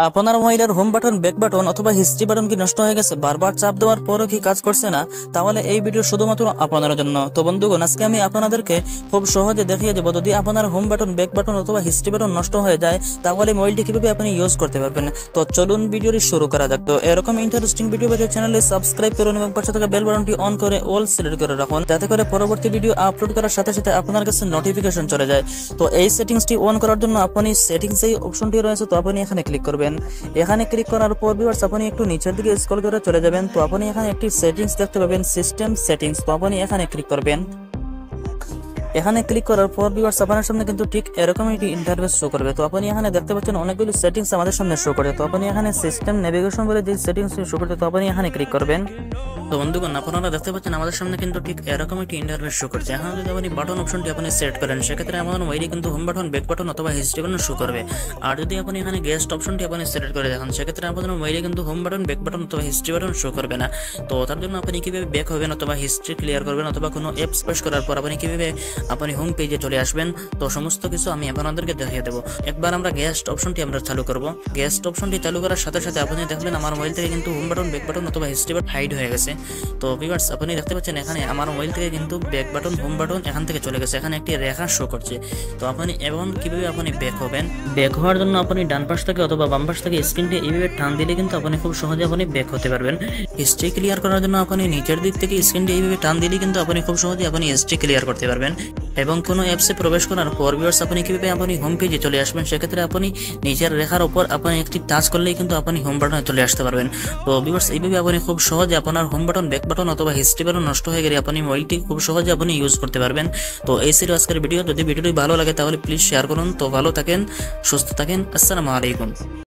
আপনার মোবাইলের home button, back button অথবা হিস্ট্রি বাটন কি নষ্ট হয়ে গেছে? বারবার চাপ দেওয়ার পরও কি কাজ করছে না? তাহলে এই ভিডিও শুধুমাত্র আপনাদের জন্য। তো বন্ধুগণ, আজকে আমি আপনাদেরকে খুব সহজে দেখিয়ে দেবো, যদি আপনার হোম বাটন, ব্যাক বাটন অথবা হিস্ট্রি বাটন নষ্ট হয়ে যায় তাহলে মোবাইলটি কিভাবে আপনি ইউজ করতে পারবেন। তো চলুন ভিডিওটি শুরু করা যাক। তো এরকম ইন্টারেস্টিং ভিডিও পেতে চ্যানেলে সাবস্ক্রাইব করুন এবং পাশে থাকা বেল বাটনটি অন করে অল সিলেক্ট করে রাখুন, যাতে করে পরবর্তী ভিডিও আপলোড করার সাথে সাথে আপনার কাছে নোটিফিকেশন চলে যায়। তো এই সেটিংসটি অন করার জন্য আপনি সেটিংস এই অপশনটি রয়েছে, তো আপনি এখানে ক্লিক করবেন। এখানে ক্লিক করার পর ভিউয়ার্স আপনি একটু নিচের দিকে স্ক্রল করে চলে যাবেন। তো আপনি এখানে একটি সেটিংস দেখতে পাবেন, সিস্টেম সেটিংস। তো আপনি এখানে ক্লিক করবেন। এখানে ক্লিক করার পর ভিউয়ার্স আপনার সামনে কিন্তু ঠিক এরকম একটি ইন্টারফেস শো করবে। তো আপনি এখানে দেখতে পাচ্ছেন অনেকগুলো সেটিংস আমাদের সামনে শো করে। তো আপনি এখানে সিস্টেম নেভিগেশন বলে যে সেটিংস শো করতে, তো আপনি এখানে ক্লিক করবেন। তো বন্ধুগণ, আপনারা দেখতে পাচ্ছেন আমাদের সামনে কিন্তু ঠিক এরকম একটি ইন্টারফেস শো করছে। এখন যদি আপনি বাটন অপশনটি আপনি সেট করেন, সেক্ষেত্রে আমার মোবাইলে কিন্তু হোম বাটন, ব্যাক বাটন অথবা হিস্ট্রি বাটন শো করবে। আর যদি আপনি এখানে গেস্ট অপশনটি আপনি সিলেক্ট করে দেখেন, সেক্ষেত্রে আপনার মোবাইলে কিন্তু হোম বাটন, ব্যাক বাটন অথবা হিস্ট্রি বাটন শো করবে না। তো তার জন্য আপনি কিভাবে ব্যাক হবেন অথবা হিস্ট্রি ক্লিয়ার করবেন অথবা কোনো অ্যাপ স্পেস করার পর আপনি কিভাবে আপনি হোম পেজে চলে আসবেন, তো সমস্ত কিছু আমি আপনাদেরকে দেখিয়ে দেবো। একবার আমরা গেস্ট অপশনটি আমরা চালু করব। গেস্ট অপশনটি চালু করার সাথে সাথে আপনি দেখবেন আমার মোবাইল থেকে কিন্তু হোম বাটন, ব্যাক বাটন অথবা হিস্ট্রি বাটন হাইড হয়ে গেছে। তো ভিউয়ার্স আপনি দেখতে পাচ্ছেন এখানে আমার মোবাইল থেকে কিন্তু ব্যাক বাটন, হোম বাটন এখান থেকে চলে গেছে, এখানে একটি রেখা শো করছে। তো আপনি এখন কিভাবে আপনি ব্যাক হবেন, ব্যাক হওয়ার জন্য আপনি ডান পাশ থেকে অথবা বাম পাশ থেকে স্ক্রিনটি এইভাবে টান দিলে কিন্তু আপনি খুব সহজে আপনি ব্যাক হতে পারবেন। হিস্ট্রি ক্লিয়ার করার জন্য আপনি নিচের দিক থেকে স্ক্রিনটি এইভাবে টান দিলে কিন্তু আপনি খুব সহজে আপনি হিস্ট্রি ক্লিয়ার করতে পারবেন। এবং কোনো অ্যাপসে প্রবেশ করার পর ভিউয়ার্স আপনি কিভাবে আপনি হোম পেজে চলে আসবেন, সেক্ষেত্রে আপনি নিচের রেখার উপর আপনি একটি টাচ করলেই কিন্তু আপনি হোম বাটনে চলে আসতে পারবেন। তো ভিউয়ার্স এইভাবে আপনি খুব সহজে আপনার হোম বাটন, ব্যাক বাটন অথবা হিস্ট্রি বাটন নষ্ট হয়ে গেলে আপনি মোবাইলটি খুব সহজে আপনি ইউজ করতে পারবেন। তো এই ছিল আজকের ভিডিও। যদি ভিডিওটি ভালো লাগে তাহলে প্লিজ শেয়ার করুন। তো ভালো থাকেন, সুস্থ থাকেন, আসসালামু আলাইকুম।